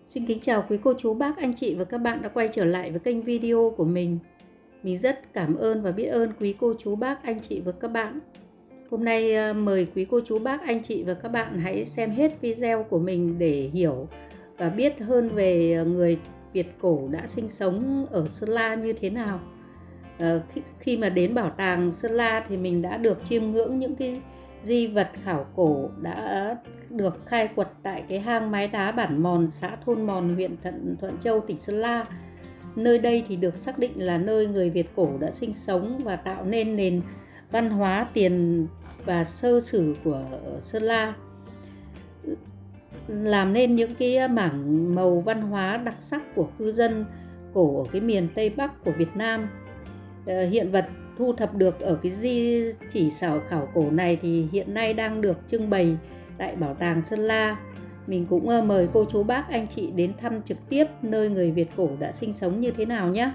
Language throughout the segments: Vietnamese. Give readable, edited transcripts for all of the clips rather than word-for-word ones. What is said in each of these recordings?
Xin kính chào quý cô chú bác, anh chị và các bạn đã quay trở lại với kênh video của mình. Mình rất cảm ơn và biết ơn quý cô chú bác, anh chị và các bạn. Hôm nay mời quý cô chú bác, anh chị và các bạn hãy xem hết video của mình để hiểu và biết hơn về người Việt cổ đã sinh sống ở Sơn La như thế nào. Khi mà đến bảo tàng Sơn La thì mình đã được chiêm ngưỡng những cái di vật khảo cổ đã được khai quật tại cái hang mái đá Bản Mòn, xã Thôn Mòn, huyện Thuận Châu, tỉnh Sơn La. Nơi đây thì được xác định là nơi người Việt cổ đã sinh sống và tạo nên nền văn hóa tiền và sơ sử của Sơn La, làm nên những cái mảng màu văn hóa đặc sắc của cư dân cổ ở cái miền Tây Bắc của Việt Nam. Hiện vật thu thập được ở cái di chỉ khảo cổ này thì hiện nay đang được trưng bày tại Bảo tàng Sơn La. Mình cũng mời cô chú bác, anh chị đến thăm trực tiếp nơi người Việt cổ đã sinh sống như thế nào nhé.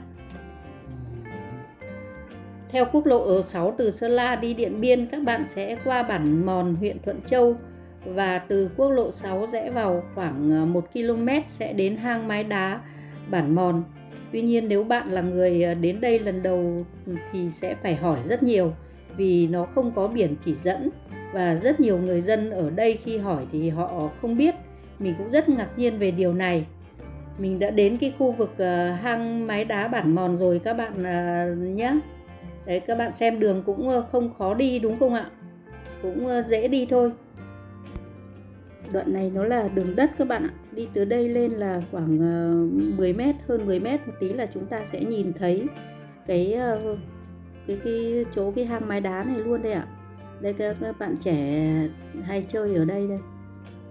Theo quốc lộ 6 từ Sơn La đi Điện Biên, các bạn sẽ qua Bản Mòn, huyện Thuận Châu, và từ quốc lộ 6 rẽ vào khoảng 1 km sẽ đến hang mái đá Bản Mòn. Tuy nhiên nếu bạn là người đến đây lần đầu thì sẽ phải hỏi rất nhiều vì nó không có biển chỉ dẫn, và rất nhiều người dân ở đây khi hỏi thì họ không biết. Mình cũng rất ngạc nhiên về điều này. Mình đã đến cái khu vực hang mái đá Bản Mòn rồi các bạn nhé. Đấy, các bạn xem đường cũng không khó đi đúng không ạ? Cũng dễ đi thôi. Đoạn này nó là đường đất các bạn ạ. Đi từ đây lên là khoảng 10 mét, hơn 10 mét một tí là chúng ta sẽ nhìn thấy cái chỗ cái hang mái đá này luôn đây ạ. Đây các bạn trẻ hay chơi ở đây đây.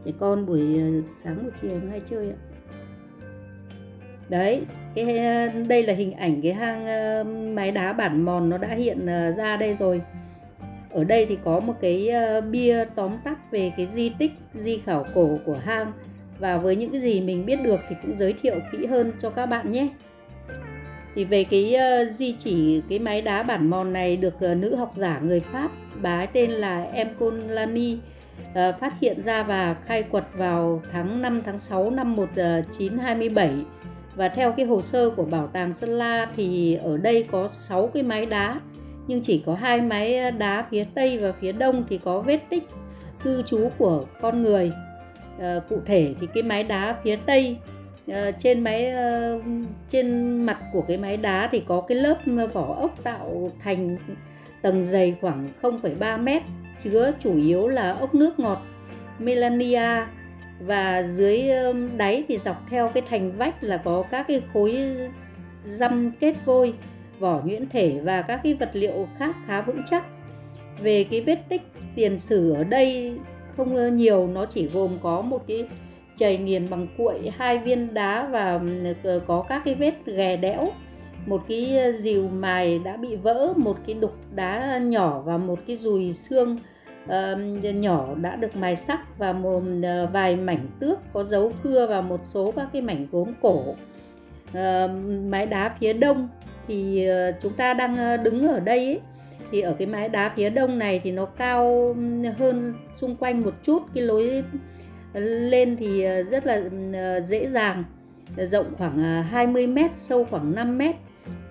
Trẻ con buổi sáng buổi chiều hay chơi ạ. Đấy, đây là hình ảnh cái hang mái đá Bản Mòn nó đã hiện ra đây rồi. Ở đây thì có một cái bia tóm tắt về cái di tích, di khảo cổ của hang, và với những cái gì mình biết được thì cũng giới thiệu kỹ hơn cho các bạn nhé. Thì về cái di chỉ cái mái đá Bản Mòn này được nữ học giả người Pháp, bà ấy tên là Em Colani, phát hiện ra và khai quật vào tháng 5 tháng 6 năm 1927. Và theo cái hồ sơ của Bảo tàng Sơn La thì ở đây có 6 cái mái đá, nhưng chỉ có 2 mái đá phía Tây và phía Đông thì có vết tích cư trú của con người. Cụ thể thì cái mái đá phía Tây, trên mặt của cái mái đá thì có cái lớp vỏ ốc tạo thành tầng dày khoảng 0,3 mét, chứa chủ yếu là ốc nước ngọt Melania, và dưới đáy thì dọc theo cái thành vách là có các cái khối răm kết vôi, vỏ nhuyễn thể và các cái vật liệu khác khá vững chắc. Về cái vết tích tiền sử ở đây không nhiều, nó chỉ gồm có một cái chày nghiền bằng cuội, 2 viên đá và có các cái vết ghè đẽo, một cái rìu mài đã bị vỡ, một cái đục đá nhỏ và một cái dùi xương nhỏ đã được mài sắc, và một vài mảnh tước có dấu cưa và một số các cái mảnh gốm cổ. Mái đá phía Đông thì chúng ta đang đứng ở đây ấy, thì ở cái mái đá phía Đông này thì nó cao hơn xung quanh một chút, cái lối lên thì rất là dễ dàng, rộng khoảng 20 mét, sâu khoảng 5 mét.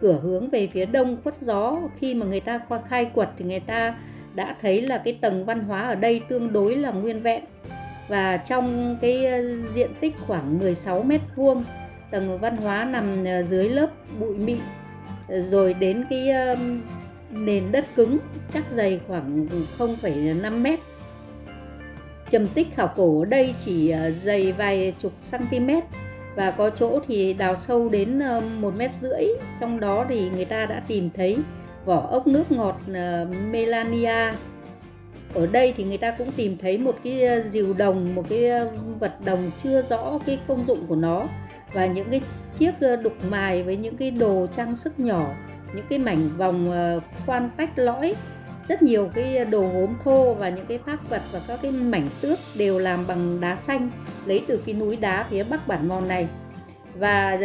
Cửa hướng về phía đông khuất gió. Khi mà người ta khai quật thì người ta đã thấy là cái tầng văn hóa ở đây tương đối là nguyên vẹn, và trong cái diện tích khoảng 16 mét vuông, tầng văn hóa nằm dưới lớp bụi mịn, rồi đến cái nền đất cứng chắc dày khoảng 0,5 mét. Trầm tích khảo cổ ở đây chỉ dày vài chục cm, và có chỗ thì đào sâu đến 1,5 mét. Trong đó thì người ta đã tìm thấy vỏ ốc nước ngọt Melania. Ở đây thì người ta cũng tìm thấy một cái rìu đồng, một cái vật đồng chưa rõ cái công dụng của nó, và những cái chiếc đục mài với những cái đồ trang sức nhỏ, những cái mảnh vòng khoan tách lõi, rất nhiều cái đồ gốm thô và những cái phác vật và các cái mảnh tước đều làm bằng đá xanh lấy từ cái núi đá phía Bắc Bản Mòn này. Và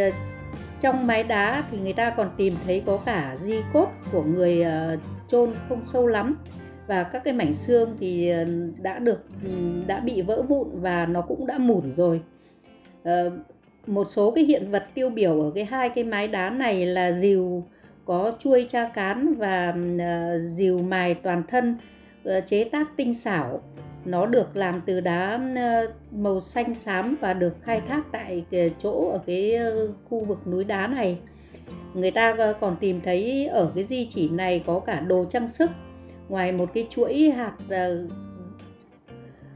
trong mái đá thì người ta còn tìm thấy có cả di cốt của người chôn không sâu lắm, và các cái mảnh xương thì đã bị vỡ vụn và nó cũng đã mủn rồi. Một số cái hiện vật tiêu biểu ở hai cái mái đá này là rìu có chuôi tra cán và rìu mài toàn thân, chế tác tinh xảo. Nó được làm từ đá màu xanh xám và được khai thác tại cái chỗ ở cái khu vực núi đá này. Người ta còn tìm thấy ở cái di chỉ này có cả đồ trang sức. Ngoài một cái chuỗi hạt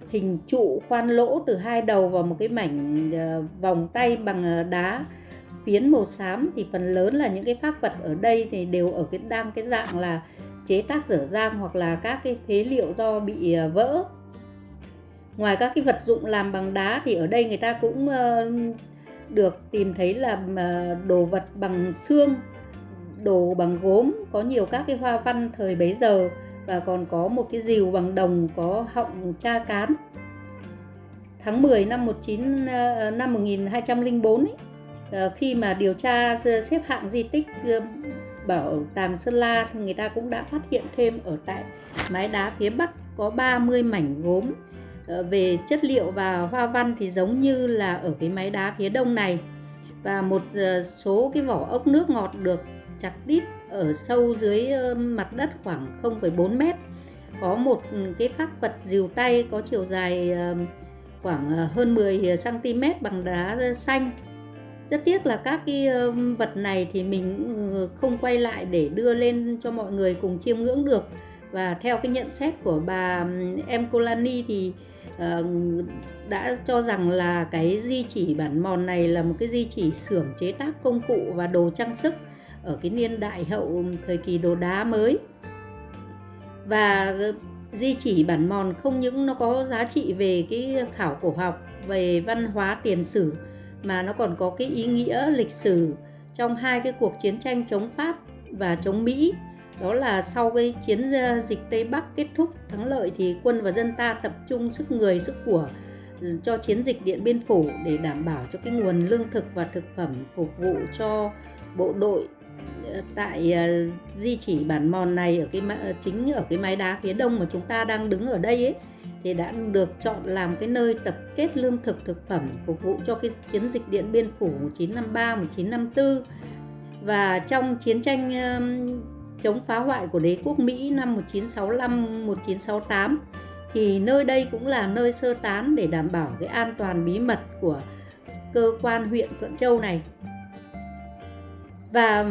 hình trụ khoan lỗ từ hai đầu và một cái mảnh vòng tay bằng đá phiến màu xám, thì phần lớn là những cái phác vật ở đây thì đều ở cái dạng là chế tác dở dang hoặc là các cái phế liệu do bị vỡ. Ngoài các cái vật dụng làm bằng đá thì ở đây người ta cũng được tìm thấy là đồ vật bằng xương, đồ bằng gốm có nhiều các cái hoa văn thời bấy giờ, và còn có một cái rìu bằng đồng có họng tra cán. Tháng 10 năm 1204 ấy, khi mà điều tra xếp hạng di tích Bảo tàng Sơn La thì người ta cũng đã phát hiện thêm ở tại mái đá phía Bắc có 30 mảnh gốm. Về chất liệu và hoa văn thì giống như là ở cái mái đá phía Đông này. Và một số cái vỏ ốc nước ngọt được chặt đít ở sâu dưới mặt đất khoảng 0,4 mét. Có một cái phác vật rìu tay có chiều dài khoảng hơn 10 cm bằng đá xanh. Rất tiếc là các cái vật này thì mình không quay lại để đưa lên cho mọi người cùng chiêm ngưỡng được. Và theo cái nhận xét của bà Mkolani thì đã cho rằng là cái di chỉ bản mòn này là một cái di chỉ xưởng chế tác công cụ và đồ trang sức ở cái niên đại hậu thời kỳ đồ đá mới. Và di chỉ bản mòn không những nó có giá trị về cái khảo cổ học, về văn hóa tiền sử, mà nó còn có cái ý nghĩa lịch sử trong hai cái cuộc chiến tranh chống Pháp và chống Mỹ. Đó là sau cái chiến dịch Tây Bắc kết thúc thắng lợi thì quân và dân ta tập trung sức người sức của cho chiến dịch Điện Biên Phủ để đảm bảo cho cái nguồn lương thực và thực phẩm phục vụ cho bộ đội. Tại di chỉ bản mòn này ở chính ở cái mái đá phía Đông mà chúng ta đang đứng ở đây ấy, thì đã được chọn làm cái nơi tập kết lương thực thực phẩm phục vụ cho cái chiến dịch Điện Biên Phủ 1953-1954. Và trong chiến tranh chống phá hoại của đế quốc Mỹ năm 1965-1968 thì nơi đây cũng là nơi sơ tán để đảm bảo cái an toàn bí mật của cơ quan huyện Thuận Châu này. Và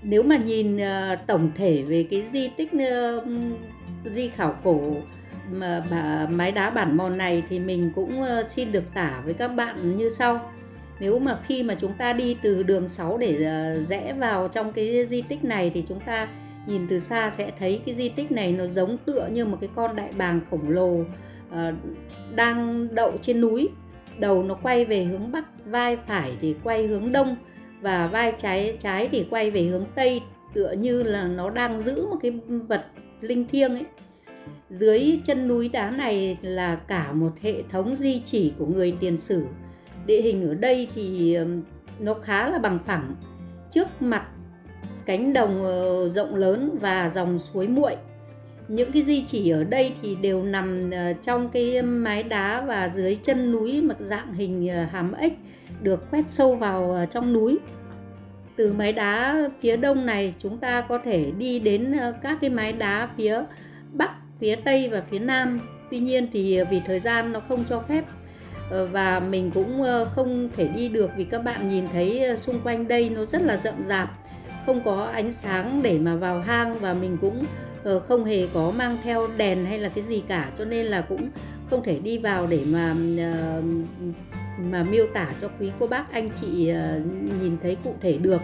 nếu mà nhìn tổng thể về cái di tích di khảo cổ mái đá bản mòn này thì mình cũng xin được tả với các bạn như sau. Nếu mà khi mà chúng ta đi từ đường 6 để rẽ vào trong cái di tích này thì chúng ta nhìn từ xa sẽ thấy cái di tích này nó giống tựa như một cái con đại bàng khổng lồ đang đậu trên núi. Đầu nó quay về hướng Bắc, vai phải thì quay hướng Đông và vai trái thì quay về hướng Tây, tựa như là nó đang giữ một cái vật linh thiêng ấy. Dưới chân núi đá này là cả một hệ thống di chỉ của người tiền sử. Địa hình ở đây thì nó khá là bằng phẳng, trước mặt cánh đồng rộng lớn và dòng suối Muội. Những cái di chỉ ở đây thì đều nằm trong cái mái đá và dưới chân núi mặc dạng hình hàm ếch được khoét sâu vào trong núi. Từ mái đá phía Đông này chúng ta có thể đi đến các cái mái đá phía Bắc, phía Tây và phía Nam. Tuy nhiên thì vì thời gian nó không cho phép và mình cũng không thể đi được, vì các bạn nhìn thấy xung quanh đây nó rất là rậm rạp, không có ánh sáng để mà vào hang, và mình cũng không hề có mang theo đèn hay là cái gì cả, cho nên là cũng không thể đi vào để mà miêu tả cho quý cô bác anh chị nhìn thấy cụ thể được,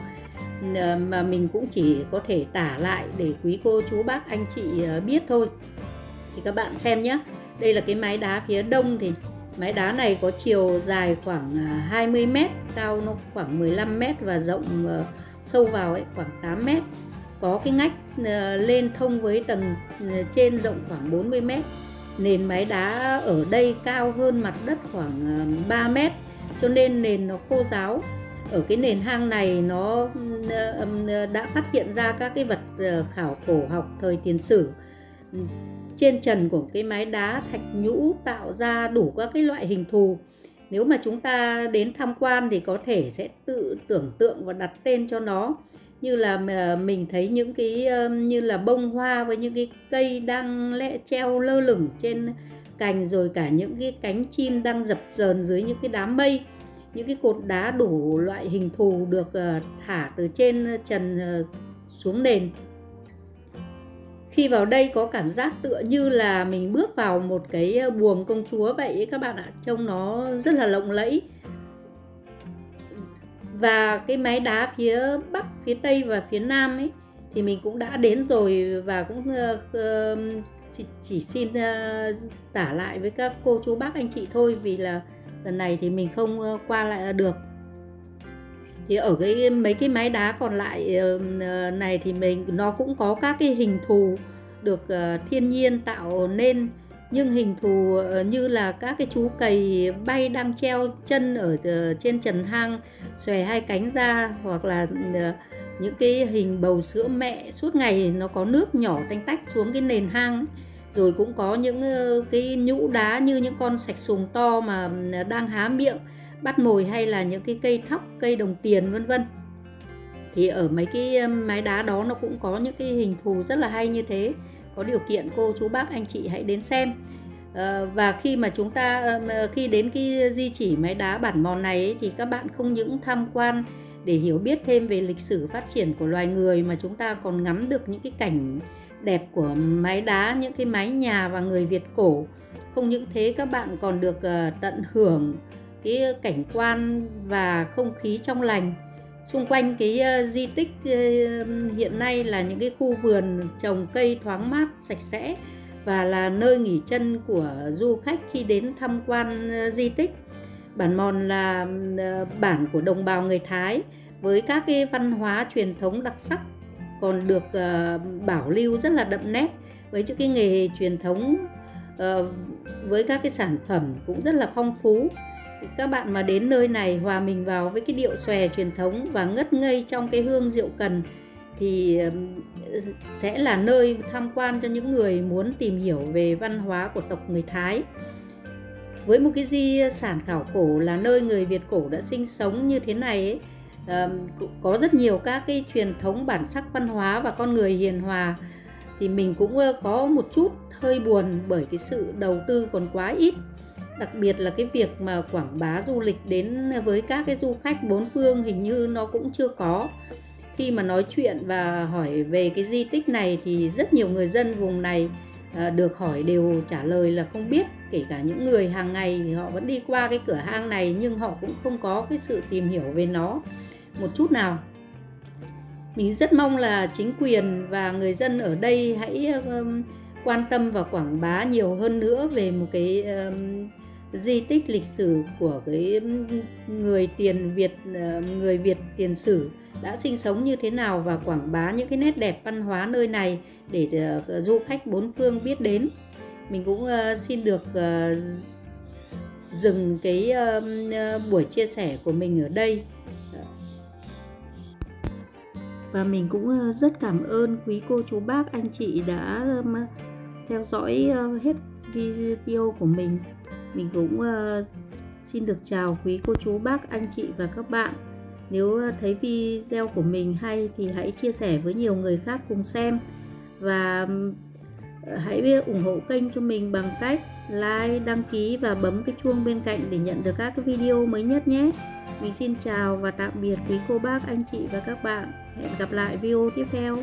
mà mình cũng chỉ có thể tả lại để quý cô chú bác anh chị biết thôi. Thì các bạn xem nhé, đây là cái mái đá phía Đông. Thì mái đá này có chiều dài khoảng 20 m, cao nó khoảng 15 m và rộng sâu vào ấy khoảng 8 m. Có cái ngách lên thông với tầng trên rộng khoảng 40 m. Nền mái đá ở đây cao hơn mặt đất khoảng 3 m, cho nên nền nó khô ráo. Ở cái nền hang này nó đã phát hiện ra các cái vật khảo cổ học thời tiền sử. Trên trần của cái mái đá thạch nhũ tạo ra đủ các cái loại hình thù. Nếu mà chúng ta đến tham quan thì có thể sẽ tự tưởng tượng và đặt tên cho nó, như là mình thấy những cái như là bông hoa với những cái cây đang treo lơ lửng trên cành, rồi cả những cái cánh chim đang dập dờn dưới những cái đám mây, những cái cột đá đủ loại hình thù được thả từ trên trần xuống nền. Khi vào đây có cảm giác tựa như là mình bước vào một cái buồng công chúa vậy các bạn ạ, trông nó rất là lộng lẫy. Và cái mái đá phía Bắc, phía Tây và phía Nam ấy thì mình cũng đã đến rồi, và cũng chỉ xin tả lại với các cô chú bác anh chị thôi, vì là lần này thì mình không qua lại được. Thì ở mấy cái mái đá còn lại này thì nó cũng có các cái hình thù được thiên nhiên tạo nên, nhưng hình thù như là các cái chú cầy bay đang treo chân ở trên trần hang, xòe hai cánh ra, hoặc là những cái hình bầu sữa mẹ suốt ngày nó có nước nhỏ tanh tách xuống cái nền hang ấy. Rồi cũng có những cái nhũ đá như những con sạch sùng to mà đang há miệng bắt mồi, hay là những cái cây thóc, cây đồng tiền vân vân. Thì ở mấy cái mái đá đó nó cũng có những cái hình thù rất là hay như thế. Có điều kiện cô chú bác anh chị hãy đến xem. Và khi mà chúng ta khi đến cái di chỉ mái đá Bản Mòn này ấy, thì các bạn không những tham quan để hiểu biết thêm về lịch sử phát triển của loài người, mà chúng ta còn ngắm được những cái cảnh đẹp của mái đá, những cái mái nhà và người Việt cổ. Không những thế, các bạn còn được tận hưởng cái cảnh quan và không khí trong lành. Xung quanh cái di tích hiện nay là những cái khu vườn trồng cây thoáng mát, sạch sẽ, và là nơi nghỉ chân của du khách khi đến tham quan di tích. Bản Mòn là bản của đồng bào người Thái với các cái văn hóa truyền thống đặc sắc, còn được bảo lưu rất là đậm nét với những cái nghề truyền thống, với các cái sản phẩm cũng rất là phong phú. Các bạn mà đến nơi này hòa mình vào với cái điệu xòe truyền thống và ngất ngây trong cái hương rượu cần thì sẽ là nơi tham quan cho những người muốn tìm hiểu về văn hóa của tộc người Thái. Với một cái di sản khảo cổ là nơi người Việt cổ đã sinh sống như thế này ấy, có rất nhiều các cái truyền thống, bản sắc văn hóa và con người hiền hòa, thì mình cũng có một chút hơi buồn bởi cái sự đầu tư còn quá ít. Đặc biệt là cái việc mà quảng bá du lịch đến với các cái du khách bốn phương hình như nó cũng chưa có. Khi mà nói chuyện và hỏi về cái di tích này thì rất nhiều người dân vùng này được hỏi đều trả lời là không biết. Kể cả những người hàng ngày thì họ vẫn đi qua cái cửa hang này, nhưng họ cũng không có cái sự tìm hiểu về nó một chút nào. Mình rất mong là chính quyền và người dân ở đây hãy quan tâm và quảng bá nhiều hơn nữa về một cái di tích lịch sử của cái người Việt tiền sử đã sinh sống như thế nào, và quảng bá những cái nét đẹp văn hóa nơi này để du khách bốn phương biết đến. Mình cũng xin được dừng cái buổi chia sẻ của mình ở đây. Và mình cũng rất cảm ơn quý cô chú bác anh chị đã theo dõi hết video của mình. Mình cũng xin được chào quý cô chú bác anh chị và các bạn. Nếu thấy video của mình hay thì hãy chia sẻ với nhiều người khác cùng xem, và hãy ủng hộ kênh cho mình bằng cách like, đăng ký và bấm cái chuông bên cạnh để nhận được các cái video mới nhất nhé. Mình xin chào và tạm biệt quý cô bác anh chị và các bạn. Hẹn gặp lại video tiếp theo.